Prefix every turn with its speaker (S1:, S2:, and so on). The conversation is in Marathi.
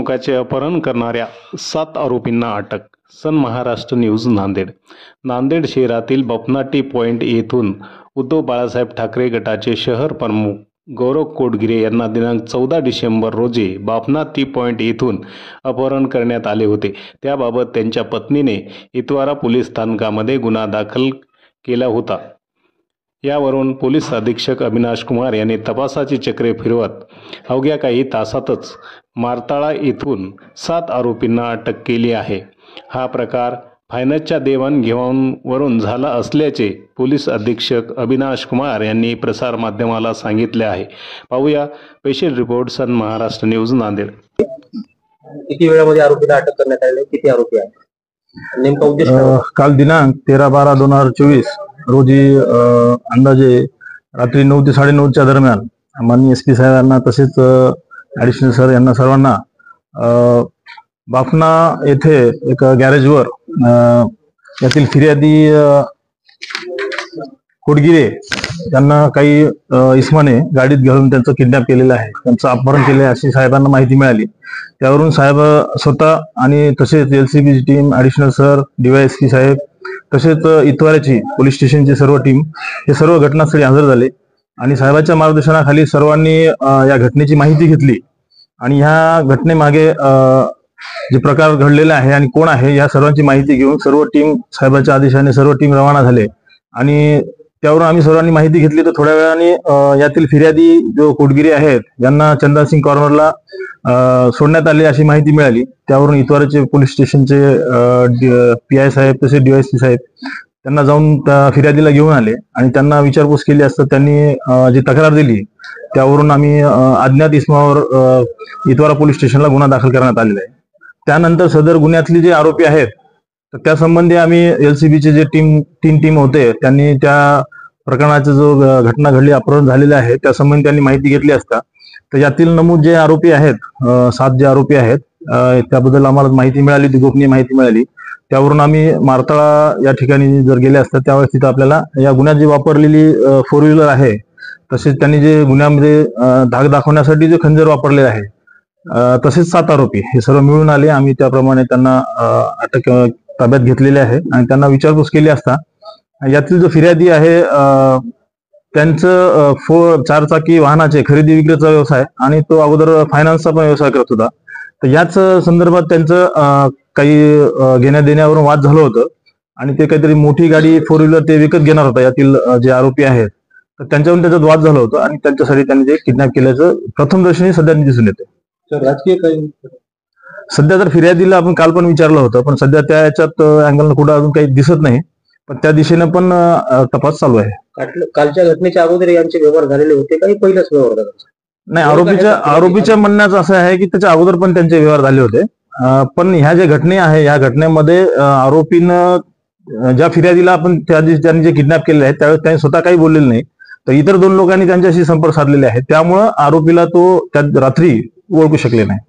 S1: युवकाचे अपहरण करणाऱ्या 7 आरोपींना अटक. सन महाराष्ट्र न्यूज नांदेड. नांदेड शहरातील बपना टी पॉइंट येथून उद्धव बाळासाहेब ठाकरे गटाचे शहर प्रमुख गौरव कोटगिरे यांना दिनांक 14 डिसेंबर रोजी बापना टी पॉइंट येथून अपहरण करण्यात आले होते. त्याबाबत त्यांच्या पत्नीने इतवारा पोलीस स्थानकामध्ये गुन्हा दाखल केला होता. यावरून पोलीस अधीक्षक अविनाश कुमार यांनी तपासाची चक्रे फिरवत अवघ्या काही तासातच मारताळा येथून 7 आरोपींना अटक केली आहे. हा प्रकार फायनान्सच्या देवाणघेवाणीवरून झाला असल्याचे पोलीस अधीक्षक अविनाश कुमार यांनी प्रसारमाध्यमाला सांगितले आहे. पाहूया स्पेशल रिपोर्ट सन महाराष्ट्र न्यूज नांदेड.
S2: किती वेळामध्ये आरोपीला अटक करण्यात आली, किती आरोपी आहेत, नेमका उद्देश काय?
S3: काल दिनांक 13/12/2024 रोजी अंदाजे रात्री 9 ते 9:30च्या दरम्यान माननीय SP साहेबांना तसेच ॲडिशनल सर यांना सर्वांना बाफना येथे एक गॅरेजवर यातील फिर्यादी कोटगिरे यांना काही इसमाने गाडीत घेऊन त्यांचं किडनॅप केलेलं आहे, त्यांचं अपहरण केले अशी साहेबांना माहिती मिळाली. त्यावरून साहेब स्वतः आणि तसेच LCB team, additional sir, DYSP साहेब तसेच इतवाऱ्याची पोलीस स्टेशनची सर्व टीम हे सर्व घटनास्थळी हजर झाले आणि साहेबांच्या मार्गदर्शनाखाली सर्वांनी या घटनेची माहिती घेतली आणि ह्या घटनेमागे जे प्रकार घडलेला आहे आणि कोण आहे या सर्वांची माहिती घेऊन सर्व टीम साहेबांच्या आदेशाने सर्व टीम रवाना झाले आणि त्यावरून आम्ही सर्वांनी माहिती घेतली. तर थोड्या वेळाने यातील फिर्यादी जो कोटगिरी आहेत यांना चंदासिंग कॉर्नरला सोडण्यात आले अशी माहिती मिळाली. त्यावरून इतवाराचे पोलीस स्टेशनचे PI साहेब तसेच DYSP साहेब त्यांना जाऊन त्या फिर्यादीला घेऊन आले आणि त्यांना विचारपूस केली असता त्यांनी जी तक्रार दिली त्यावरून आम्ही अज्ञात इसमावर इतवारा पोलीस स्टेशनला गुन्हा दाखल करण्यात आलेला आहे. त्यानंतर सदर गुन्ह्यातले जे आरोपी आहेत तर त्यासंबंधी आम्ही LCBचे जे तीन टीम होते त्यांनी त्या प्रकरणाचा जो घटना घडली, अपहरण झालेले आहे त्यासंबंधी त्यांनी माहिती घेतली असता तर यातील नमूद जे आरोपी आहेत 7 जे आरोपी आहेत त्याबद्दल आम्हाला माहिती मिळाली, ती गोपनीय माहिती मिळाली. त्यावरून आम्ही मारताळा या ठिकाणी जर गेले असता त्यावेळेस तिथं आपल्याला या गुन्ह्यात जी वापरलेली 4 व्हीलर आहे तसेच त्यांनी जे गुन्ह्यामध्ये धाक दाखवण्यासाठी जे खंजर वापरले आहे तसेच 7 आरोपी हे सर्व मिळून आले. आम्ही त्याप्रमाणे त्यांना अटक ताब्यात घेतलेले आहे आणि त्यांना विचारपूस केली असता यातील जो फिर्यादी आहे त्यांचं 4 चाकी वाहनाचे खरेदी विक्रीचा व्यवसाय आणि तो अगोदर फायनान्सचा पण व्यवसाय करत होता. तर याच संदर्भात त्यांचं काही घेण्या देण्यावरून वाद झालं होतं आणि ते काहीतरी मोठी गाडी 4 व्हीलर ते विकत घेणार होता यातील जे आरोपी आहेत तर त्यांच्यावरून त्याच्यात वाद झाला होता आणि त्यांच्यासाठी त्यांनी ते किडनॅप केल्याचं प्रथमदर्शनी सध्या दिसून येते.
S2: राजकीय काही
S3: सध्या तर फिर्यादीला आपण काल पण विचारलं होतं पण सध्या त्या याच्यात अँगलनं कुठं अजून काही दिसत नाही, पण त्या दिशेनं पण तपास चालू आहे.
S2: कालच्या घटनेच्या अगोदर यांचे व्यवहार झालेले होते काही पहिलाच व्यवहार झाला?
S3: नाही, आरोपीच्या म्हणण्याचं असं आहे की त्याच्या अगोदर पण त्यांचे व्यवहार झाले होते. पण ह्या ज्या घटने आहे या घटनेमध्ये आरोपीनं ज्या फिर्यादीला आपण त्यांनी जे किडनॅप केलेले आहे त्यावेळेस त्यांनी स्वतः काही बोललेलं नाही, तर इतर 2 लोकांनी त्यांच्याशी संपर्क साधलेले आहे त्यामुळं आरोपीला तो त्या रात्री ओळखू शकले नाही.